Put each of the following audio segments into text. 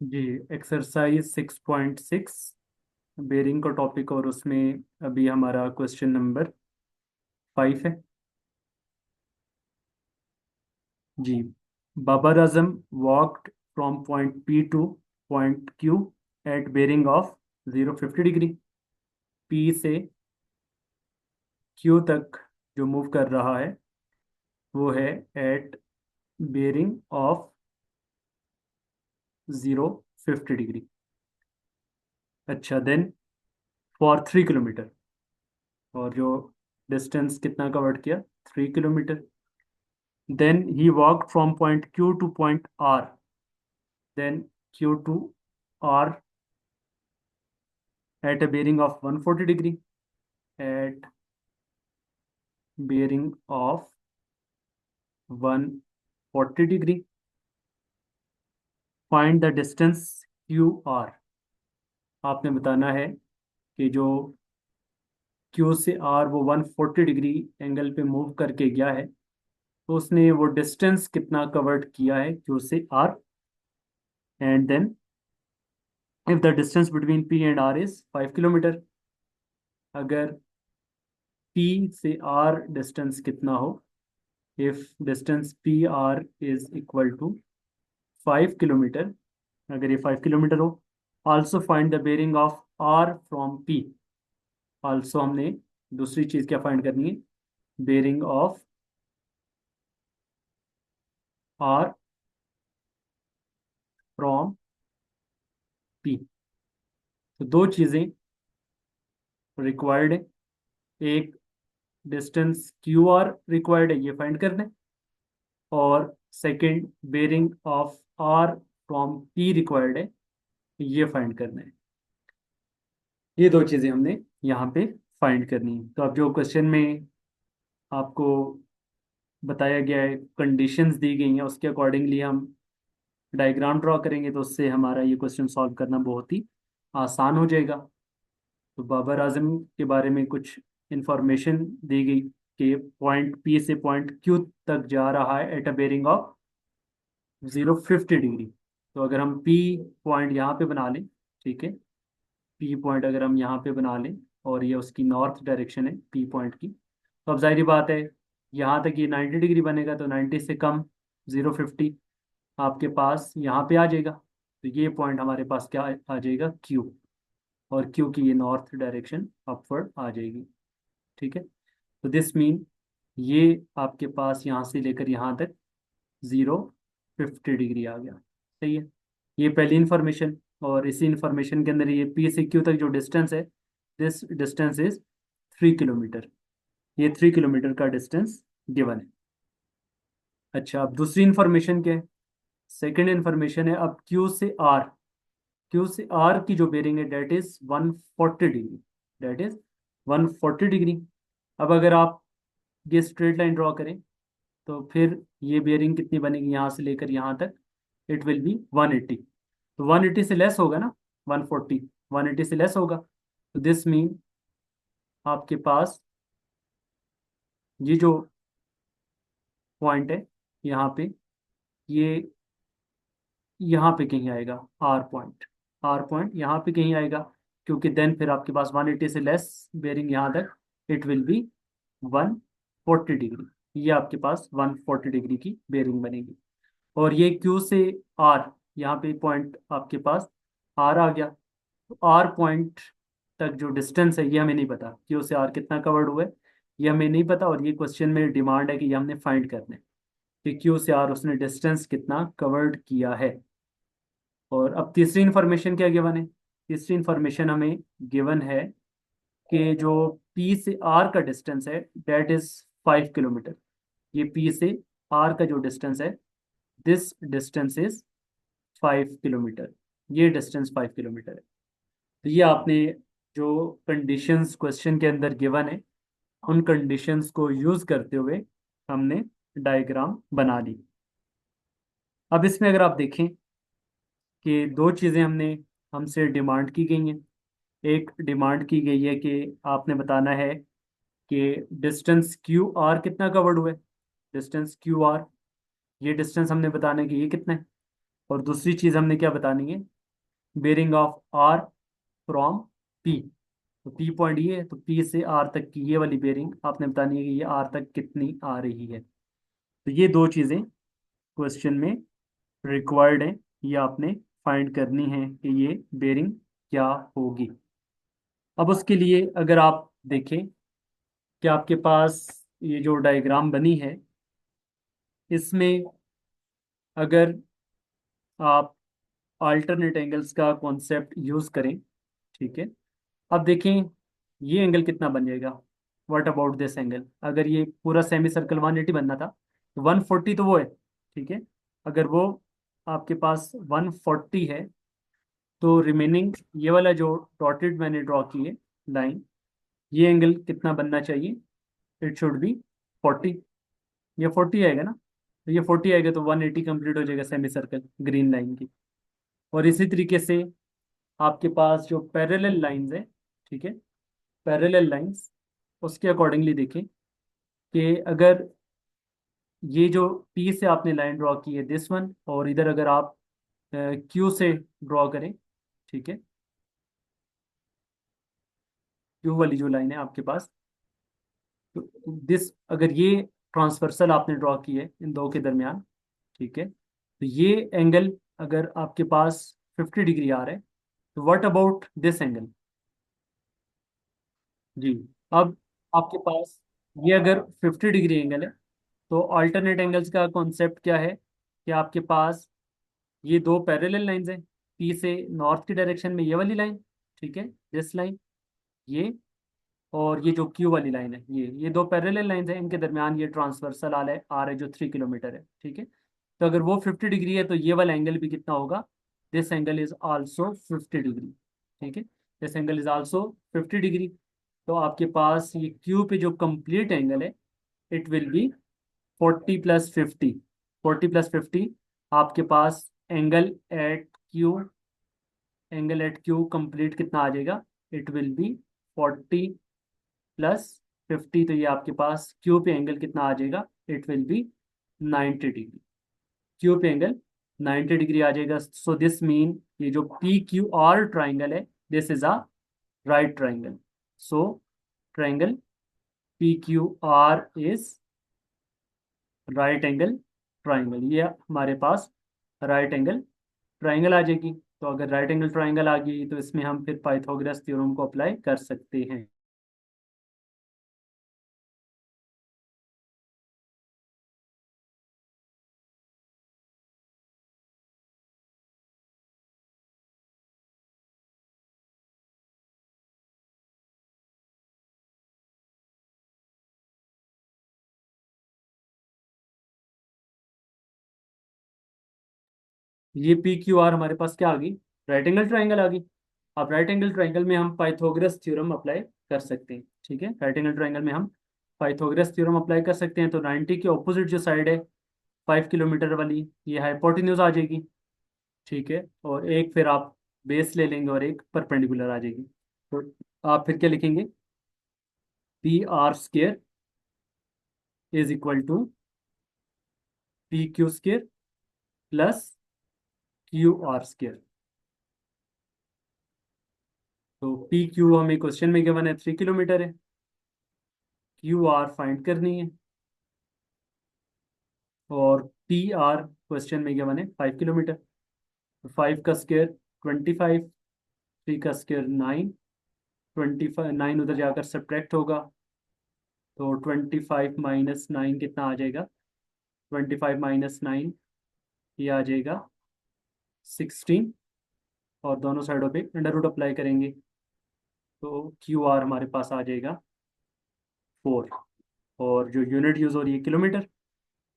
जी, exercise 6.6 bearing का topic, और उसमें अभी हमारा क्वेश्चन नंबर 5 है। जी, Babar Azam walked from point P to point Q at bearing of 050 degree. P से क्यू तक जो मूव कर रहा है वो है एट बेरिंग ऑफ 050 डिग्री। अच्छा, देन फॉर 3 किलोमीटर, और जो डिस्टेंस कितना कवर्ड किया, 3 kilometre. Then he walked from point Q to point R. Then Q to R at a bearing of 140 degree. At bearing of 140 degree. Find the distance QR. आपने बताना है कि जो Q से R वो 140 degree angle पे move करके गया है, तो उसने वो डिस्टेंस कितना कवर्ड किया है Q से R। And then if the distance between P and R is 5 kilometre, अगर P से R डिस्टेंस कितना हो, if distance P R is equal to 5 kilometre, अगर ये 5 किलोमीटर हो। Also find the bearing of R from P. Also हमने दूसरी चीज क्या फाइंड करनी है, bearing of R from P. तो दो चीजें रिक्वायर्ड है, एक डिस्टेंस क्यू आर रिक्वायर्ड है, ये फाइंड करना है, और second bearing of R from P required है, ये फाइंड करना है। ये दो चीजें हमने यहाँ पे फाइंड करनी है। तो अब जो क्वेश्चन में आपको बताया गया है, कंडीशंस दी गई हैं, उसके अकॉर्डिंगली हम डायग्राम ड्रॉ करेंगे, तो उससे हमारा ये क्वेश्चन सॉल्व करना बहुत ही आसान हो जाएगा। तो बाबर आजम के बारे में कुछ इंफॉर्मेशन दी गई कि पॉइंट पी से पॉइंट क्यू तक जा रहा है at a bearing of 050 degree. तो अगर हम पी पॉइंट यहाँ पे बना लें, ठीक है, पी पॉइंट अगर हम यहाँ पे बना लें, और ये उसकी नॉर्थ डायरेक्शन है पी पॉइंट की, तो अब जाहिर बात है यहाँ तक ये 90 डिग्री बनेगा, तो 90 से कम 050 आपके पास यहाँ पे आ जाएगा। तो ये पॉइंट हमारे पास क्या आ जाएगा, क्यू, और क्यू की ये नॉर्थ डायरेक्शन अपवर्ड आ जाएगी। ठीक है, तो दिस मीन ये आपके पास यहाँ से लेकर यहाँ तक 050 डिग्री आ गया। सही है, ये पहली इंफॉर्मेशन। और इसी इंफॉर्मेशन के अंदर ये पी से क्यू तक जो डिस्टेंस है, दिस डिस्टेंस इज 3 किलोमीटर। ये 3 किलोमीटर का डिस्टेंस गिवन है। अच्छा, अब दूसरी इंफॉर्मेशन क्या है, सेकंड इंफॉर्मेशन है अब क्यू से आर। क्यू से आर की जो बेरिंग है that is 140 degree, that is 140 degree. अब अगर आप ये स्ट्रेट लाइन ड्रॉ करें, तो फिर ये बेरिंग कितनी बनेगी यहाँ से लेकर यहाँ तक, इट विल बी 180। तो 180 से लेस होगा ना, 140 180 से लेस होगा। तो दिस मीन आपके पास ये जो पॉइंट है यहाँ पे, ये यहाँ पे कहीं आएगा, आर पॉइंट। आर पॉइंट यहाँ पे कहीं आएगा, क्योंकि देन फिर आपके पास 180 से लेस बेरिंग यहाँ तक, इट विल बी 140 डिग्री। ये आपके पास 140 डिग्री की बेरिंग बनेगी। और ये क्यू से आर, यहाँ पे पॉइंट आपके पास आर आ गया। तो आर पॉइंट तक जो डिस्टेंस है ये हमें नहीं पता, क्यू से आर कितना कवर्ड हुआ है ये हमें नहीं पता, और ये क्वेश्चन में डिमांड है कि ये हमने फाइंड करना है कि क्यू से आर उसने डिस्टेंस कितना कवर्ड किया है। और अब तीसरी इंफॉर्मेशन क्या गिवन है, तीसरी इंफॉर्मेशन हमें गिवन है कि जो पी से आर का डिस्टेंस है डेट इज 5 किलोमीटर। ये पी से आर का जो डिस्टेंस है, दिस डिस्टेंस इज 5 किलोमीटर। ये डिस्टेंस 5 किलोमीटर है। तो ये आपने जो कंडीशंस क्वेश्चन के अंदर गिवन है, उन कंडीशंस को यूज करते हुए हमने डायग्राम बना ली। अब इसमें अगर आप देखें कि दो चीज़ें हमसे डिमांड की गई हैं। एक डिमांड की गई है कि आपने बताना है कि डिस्टेंस क्यू आर कितना कवर्ड हुआ है, डिस्टेंस क्यू आर, ये डिस्टेंस हमने बताना है कि ये कितना है। और दूसरी चीज़ हमने क्या बतानी है, bearing of R from P. तो पी पॉइंट ये है, तो पी से आर तक की ये वाली बेरिंग आपने बतानी है कि ये आर तक कितनी आ रही है। तो ये दो चीज़ें क्वेश्चन में रिक्वायर्ड है, ये आपने फाइंड करनी है कि ये बेरिंग क्या होगी। अब उसके लिए अगर आप देखें कि आपके पास ये जो डायग्राम बनी है, इसमें अगर आप अल्टरनेट एंगल्स का कॉन्सेप्ट यूज़ करें, ठीक है। अब देखें ये एंगल कितना बन जाएगा। व्हाट अबाउट दिस एंगल, अगर ये पूरा सेमी सर्कल 180 बनना था तो 140 तो वो है, ठीक है। अगर वो आपके पास 140 है तो रिमेनिंग ये वाला जो डॉटेड मैंने ड्रॉ की है लाइन, ये एंगल कितना बनना चाहिए। It should be 40। ये 40 आएगा ना, तो ये 40 आएगा तो 180 कंप्लीट हो जाएगा सेमी सर्कल ग्रीन लाइन की। और इसी तरीके से आपके पास जो पैरेलल लाइंस है, ठीक है, पैरेलल लाइंस, उसके अकॉर्डिंगली देखें कि अगर ये जो पी से आपने लाइन ड्रॉ की है दिस वन, और इधर अगर आप क्यू से ड्रॉ करें, ठीक है, क्यू वाली जो लाइन है आपके पास, तो दिस अगर ये ट्रांसवर्सल आपने ड्रॉ की है इन दो के दरमियान, ठीक है, तो ये एंगल अगर आपके पास 50 डिग्री आ रहा है, तो व्हाट अबाउट दिस एंगल। जी। अब आपके पास ये अगर 50 डिग्री एंगल है, तो अल्टरनेट एंगल्स का कॉन्सेप्ट क्या है कि आपके पास ये दो पैरेलल लाइंस हैं, पी से नॉर्थ की डायरेक्शन में ये वाली लाइन, ठीक है, दिस लाइन, ये, और ये जो क्यू वाली लाइन है, ये दो पैरेलल लाइंस हैं, इनके दरमियान ये ट्रांसवर्सल आर है जो 3 किलोमीटर है, ठीक है। तो अगर वो 50 डिग्री है तो ये वाला एंगल भी कितना होगा। This angle is also 50 degree, ठीक है, this angle is also 50 degree. तो आपके पास ये क्यू पे जो कंप्लीट एंगल है, इट विल बी 40 + 50। 40 + 50 आपके पास एंगल एट क्यू कंप्लीट कितना आ जाएगा। इट विल बी 40 + 50, तो ये आपके पास क्यू पे एंगल कितना आ जाएगा। It will be 90 degree. Q पे एंगल 90 डिग्री आ जाएगा। सो दिस मीन ये जो पी क्यू आर ट्राइंगल है, this is a right triangle. So triangle P Q R is right angle triangle. ये हमारे पास राइट एंगल ट्राइंगल आ जाएगी। तो अगर राइट एंगल ट्राइंगल आ गई तो इसमें हम फिर पाइथागोरस थ्योरम को अप्लाई कर सकते हैं। ये पी क्यू आर हमारे पास क्या आ गई, राइट एंगल ट्राइंगल आ गई। अब राइट एंगल ट्राइंगल में हम पाइथागोरस थ्योरम अप्लाई कर सकते हैं, ठीक है। राइट एंगल ट्राइंगल में हम पाइथागोरस थ्योरम अप्लाई कर सकते हैं। तो 90 के ऑपोजिट जो साइड है 5 किलोमीटर वाली, ये हाइपोटेन्यूज आ जाएगी, ठीक है। और एक फिर आप बेस ले लेंगे और एक परपेंडिकुलर आ जाएगी। तो आप फिर क्या लिखेंगे, PR² is equal to PQ² plus QR²। तो PQ हमें क्वेश्चन में गिवन है 3 किलोमीटर है, QR फाइंड करनी है, और PR क्वेश्चन में गिवन है 5 किलोमीटर। तो 5 का स्क्वायर 25, 3 का स्क्वायर 9, 25 9 उधर जाकर सब्ट्रैक्ट होगा, तो 25 - 9 कितना आ जाएगा। 25 - 9 ये आ जाएगा 16, और दोनों साइडों पे अंडर रूट अप्लाई करेंगे, तो QR हमारे पास आ जाएगा 4। और जो यूनिट यूज हो रही है किलोमीटर,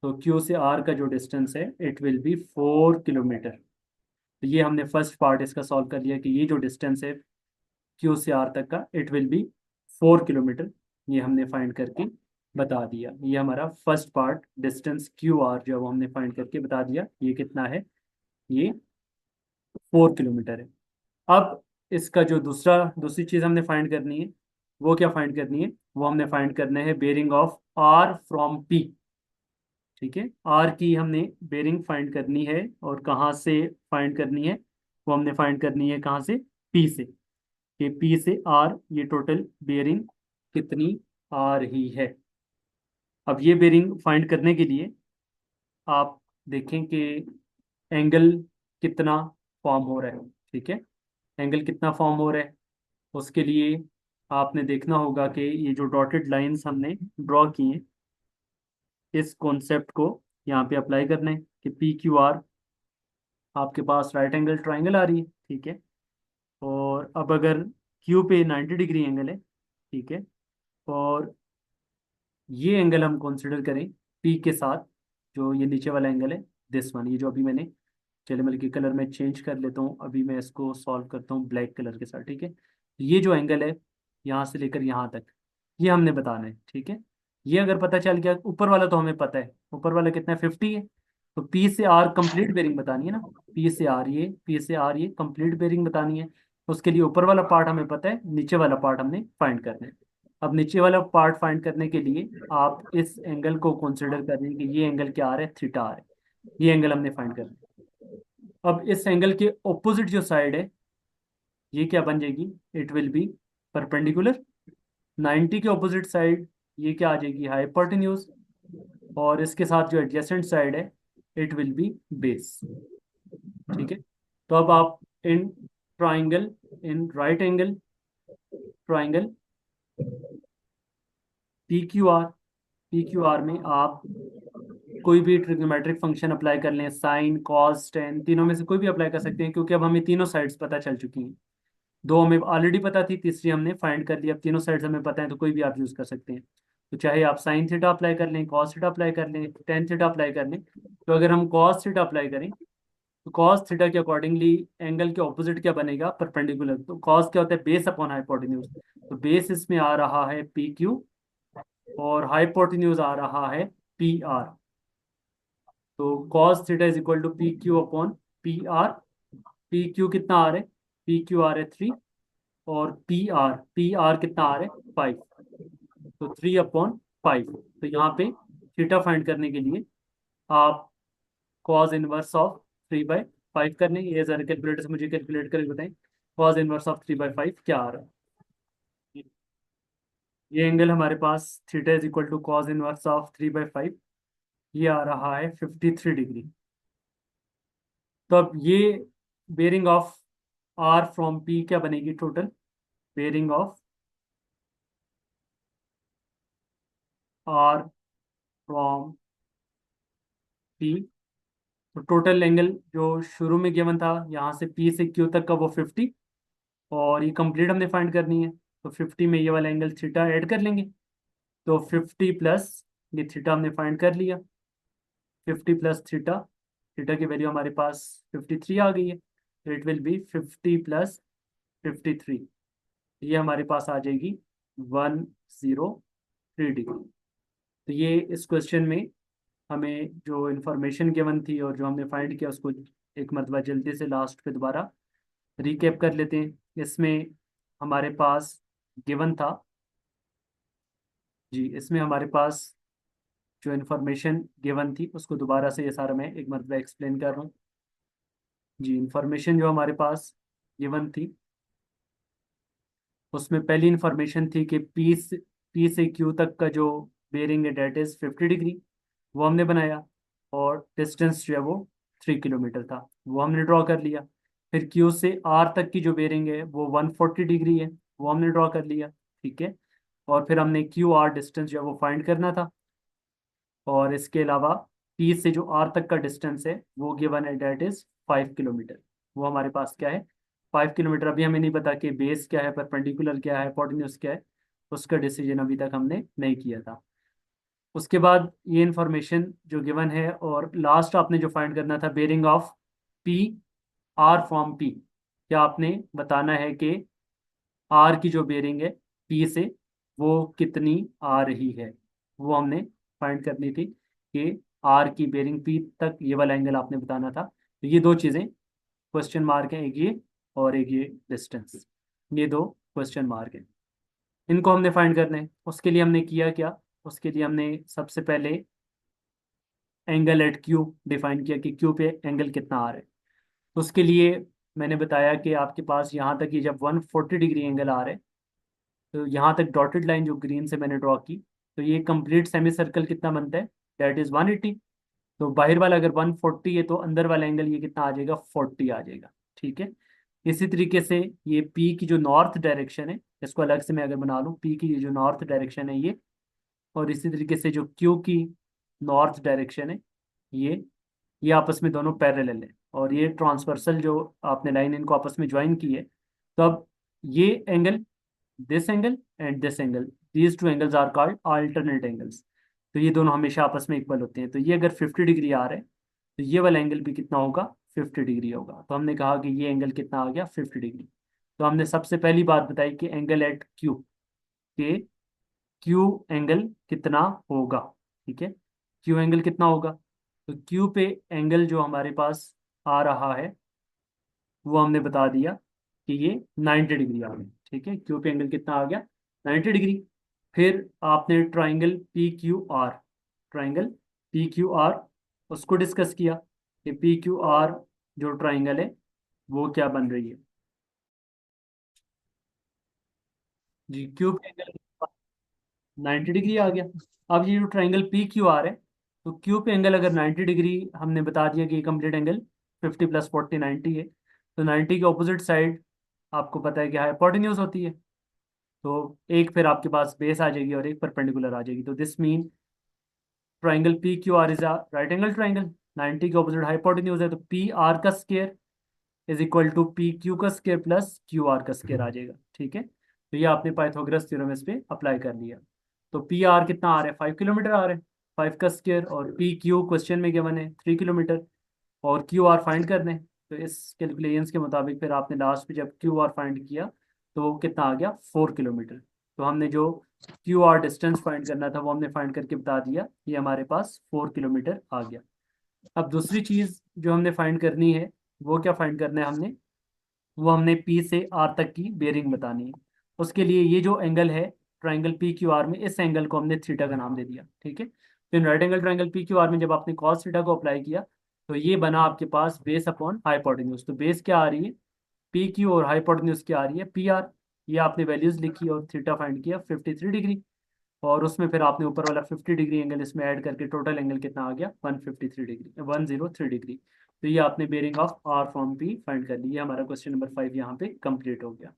तो Q से R का जो डिस्टेंस है इट विल बी 4 किलोमीटर। तो ये हमने फर्स्ट पार्ट इसका सॉल्व कर लिया कि ये जो डिस्टेंस है Q से R तक का इट विल बी 4 किलोमीटर। ये हमने फाइंड करके बता दिया। ये हमारा फर्स्ट पार्ट डिस्टेंस QR जो है वो हमने फाइंड करके बता दिया ये कितना है, ये 4 किलोमीटर है। अब इसका जो दूसरी चीज़ हमने फाइंड करनी है, वो क्या फाइंड करनी है, वो हमने फाइंड करना है bearing of R from P, ठीक है। R की हमने बेरिंग फाइंड करनी है, और कहाँ से फाइंड करनी है, वो हमने फाइंड करनी है कहाँ से, पी से, कि पी से आर ये टोटल बेयरिंग कितनी आ रही है। अब ये बेयरिंग फाइंड करने के लिए आप देखें कि एंगल कितना फॉर्म हो रहा है, ठीक है, एंगल कितना फॉर्म हो रहा है। उसके लिए आपने देखना होगा कि ये जो डॉटेड लाइंस हमने ड्रॉ की हैं, इस कॉन्सेप्ट को यहाँ पे अप्लाई करना है कि पी क्यू आर आपके पास राइट एंगल ट्राइंगल आ रही है, ठीक है। और अब अगर क्यू पे 90 डिग्री एंगल है, ठीक है, और ये एंगल हम कंसिडर करें पी के साथ, जो ये नीचे वाला एंगल है, दिस वन, ये जो अभी मैंने, चलिए मतलब कि कलर में चेंज कर लेता हूँ, अभी मैं इसको सॉल्व करता हूँ ब्लैक कलर के साथ, ठीक है। ये जो एंगल है यहाँ से लेकर यहाँ तक, ये हमने बताना है, ठीक है। ये अगर पता चल गया, ऊपर वाला तो हमें पता है, ऊपर वाला कितना है, 50 है। तो पी से आर कंप्लीट बेरिंग बतानी है ना, पी से आर ये, पी से आर ये कंप्लीट बेरिंग बतानी है। उसके लिए ऊपर वाला पार्ट हमें पता है, नीचे वाला पार्ट हमने फाइंड करना है। अब नीचे वाला पार्ट फाइंड करने के लिए आप इस एंगल को कंसिडर कर रहे हैं कि ये एंगल क्या आ रहा है, थीटा आ रहा है, ये एंगल हमने फाइंड करना है। अब इस एंगल के ऑपोजिट जो साइड है, ये क्या बन जाएगी, इट विल बी परपेंडिकुलर। 90 के ऑपोजिट साइड ये क्या आ जाएगी, हाइपोटेन्यूज। और इसके साथ जो एडजेसेंट साइड है, इट विल बी बेस, ठीक है। तो अब आप in triangle, in right angle triangle P Q are, P Q are में आप कोई भी ट्रिग्नोमेट्रिक फंक्शन अप्लाई कर लें, साइन कॉस टेन, तीनों में से कोई भी अप्लाई कर सकते हैं, क्योंकि अब हमें तीनों साइड्स पता चल चुकी हैं। दो हमें ऑलरेडी पता थी, तीसरी हमने फाइंड कर लिया, अब तीनों साइड्स हमें पता है, तो कोई भी आप यूज कर सकते हैं। तो चाहे आप साइन थीटा अप्लाई कर लें, कॉस थीटा अप्लाई कर लें, टेन थीटा अप्लाई कर लें। तो अगर हम कॉस थीटा अप्लाई करें, तो कॉस थीटा के अकॉर्डिंगली एंगल के ऑपोजिट क्या बनेगा, परपेंडिकुलर। तो कॉस क्या होता है, बेस अपॉन हाइपोटेन्यूज। तो बेस इसमें आ रहा है पी क्यू, और हाइपोटेन्यूज आ रहा है पी आर। तो cos theta is equal to P Q upon P R. P Q कितना आ रहा है, पी क्यू आ रहा है 3, और पी आर कितना आ रहा है 5। तो 3/5। तो यहाँ पे थीटा फाइंड करने के लिए आप कॉज इनवर्स ऑफ 3/5 करने, ये जरा कैलकुलेटर से मुझे कैलकुलेट करके बताएं, कॉज इनवर्स ऑफ 3/5 क्या आ रहा है। ये एंगल हमारे पास theta is equal to cos inverse of 3/5, ये आ रहा है 53 डिग्री। तो अब ये bearing of R from P क्या बनेगी, total bearing of R from P. तो टोटल एंगल जो शुरू में गिवन था यहाँ से पी से क्यू तक का, वो 50, और ये कंप्लीट हमने फाइंड करनी है। तो 50 में ये वाला एंगल थीटा ऐड कर लेंगे। तो 50 प्लस ये थीटा हमने फाइंड कर लिया, 50 प्लस थीटा, थीटा की वैल्यू हमारे पास 53 आ गई है। तो इट विल बी 50 + 53, ये हमारे पास आ जाएगी 103 डिग्री। तो ये इस क्वेश्चन में हमें जो इन्फॉर्मेशन गिवन थी और जो हमने फाइंड किया, उसको एक मरतबा जल्दी से लास्ट पे दोबारा रिकैप कर लेते हैं। इसमें हमारे पास गिवन था, जी इसमें हमारे पास जो इन्फॉर्मेशन गिवन थी, उसको दोबारा से ये सारा मैं एक मरतबा एक्सप्लेन कर रहा हूँ। जी इन्फॉर्मेशन जो हमारे पास गिवन थी, उसमें पहली इन्फॉर्मेशन थी कि पी से क्यू तक का जो बेरिंग है, डेट इज 50 डिग्री, वो हमने बनाया। और डिस्टेंस जो है वो 3 किलोमीटर था, वो हमने ड्रॉ कर लिया। फिर क्यू से आर तक की जो बेरिंग है वो 140 डिग्री है, वो हमने ड्रॉ कर लिया, ठीक है। और फिर हमने क्यू आर डिस्टेंस जो है वो फाइंड करना था। और इसके अलावा पी से जो आर तक का डिस्टेंस है वो गिवन है, डेट इज 5 किलोमीटर। वो हमारे पास क्या है, 5 किलोमीटर। अभी हमें नहीं पता कि बेस क्या है, परपेंडिकुलर क्या है, हाइपोटेन्यूज क्या है, उसका डिसीजन अभी तक हमने नहीं किया था। उसके बाद ये इंफॉर्मेशन जो गिवन है, और लास्ट आपने जो फाइंड करना था, bearing of P R from P, क्या आपने बताना है कि आर की जो बेरिंग है पी से, वो कितनी आ रही है, वो हमने फाइंड करनी थी कि आर की बेरिंग पी तक ये वाला एंगल आपने बताना था। तो ये दो चीज़ें क्वेश्चन मार्क हैं, एक ये और एक ये डिस्टेंस, ये दो क्वेश्चन मार्क हैं, इनको हमने फाइंड करना है। उसके लिए हमने किया क्या, उसके लिए हमने सबसे पहले एंगल एट क्यू डिफाइन किया कि क्यू पे एंगल कितना आ रहा है। तो उसके लिए मैंने बताया कि आपके पास यहाँ तक ये जब 140 डिग्री एंगल आ रहे हैं, तो यहाँ तक डॉटेड लाइन जो ग्रीन से मैंने ड्रॉ की, तो ये कंप्लीट सेमी सर्कल कितना बनता है, दैट इज 180। तो बाहर वाला अगर 140 है तो अंदर वाला एंगल ये कितना आ जाएगा, 40 आ जाएगा। ठीक है। इसी तरीके से ये पी की जो नॉर्थ डायरेक्शन है, इसको अलग से मैं अगर बना लूँ, पी की जो नॉर्थ डायरेक्शन है ये, और इसी तरीके से जो क्यू की नॉर्थ डायरेक्शन है ये आपस में दोनों पैरेलल है, और ये ट्रांसवर्सल जो आपने लाइन इनको आपस में ज्वाइन की है। तो अब ये angle, this angle and this angle, these two angles are called alternate angles. तो ये दोनों हमेशा आपस में इक्वल होते हैं। तो ये अगर 50 डिग्री आ रहा है तो ये वाला एंगल भी कितना होगा, 50 डिग्री होगा। तो हमने कहा कि ये एंगल कितना आ गया, 50 डिग्री। तो हमने सबसे पहली बात बताई कि एंगल एट क्यू, के क्यू एंगल कितना होगा। ठीक है, क्यू एंगल कितना होगा, तो क्यू पे एंगल जो हमारे पास आ रहा है वो हमने बता दिया कि ये 90 डिग्री आ गया। ठीक है, क्यू पे एंगल कितना आ गया, 90 डिग्री। फिर आपने triangle P Q are, triangle P Q are उसको डिस्कस किया कि पी क्यू आर जो ट्राइंगल है वो क्या बन रही है। जी, क्यू पे एंगल 90 डिग्री आ गया। अब ये जो ट्राइंगल पी क्यू आर है, तो क्यू पे एंगल अगर 90 डिग्री, हमने बता दिया कि कंप्लीट एंगल 50 + 40 90 है। तो 90 के ऑपोजिट साइड आपको पता है कि हाइपोटेन्यूज होती है। तो एक फिर आपके पास बेस आ जाएगी और एक परपेंडिकुलर आ जाएगी। तो this mean triangle P Q R is a right angle triangle. 90 के ऑपोजिट हाइपोटेन्यूज है, तो पी आर का square is equal to P Q का स्क्वायर प्लस क्यू आर का स्क्वायर आ जाएगा। ठीक है, तो ये आपने पाइथागोरस थ्योरम इस पे अप्लाई कर लिया। तो पी आर कितना आ रहा है, 5 किलोमीटर आ रहा है, 5 का स्क्वायर, और पी क्यू क्वेश्चन में गिवन है 3 किलोमीटर, और क्यू आर फाइंड करने हैं। तो इस कैलकुलेशंस के मुताबिक फिर आपने लास्ट पे जब क्यू आर फाइंड किया तो वो कितना आ गया, 4 किलोमीटर। तो हमने जो क्यू आर डिस्टेंस फाइंड करना था वो हमने फाइंड करके बता दिया, ये हमारे पास 4 किलोमीटर आ गया। अब दूसरी चीज़ जो हमने फाइंड करनी है, वो क्या फाइंड करना है हमने, वो हमने पी से आर तक की बेरिंग बतानी है। उसके लिए ये जो एंगल है ट्राइंगल पी क्यू आर में, इस एंगल को हमने थीटा का नाम दे दिया। ठीक है, तो in right angle triangle P Q are में जब आपने कॉस थीटा को अप्लाई किया तो ये बना आपके पास बेस अपॉन हाइपोटेन्यूज। तो बेस क्या आ रही है, पी क्यू, और हाइपोटेन्यूज क्या आ रही है, पी आर। ये आपने वैल्यूज लिखी और थीटा फाइंड किया 53 डिग्री, और उसमें फिर आपने ऊपर वाला 50 डिग्री एंगल इसमें ऐड करके टोटल एंगल कितना आ गया, 153 डिग्री, 103 डिग्री। तो ये आपने bearing of R from P find कर ली। ये हमारा क्वेश्चन नंबर 5 यहाँ पे कंप्लीट हो गया।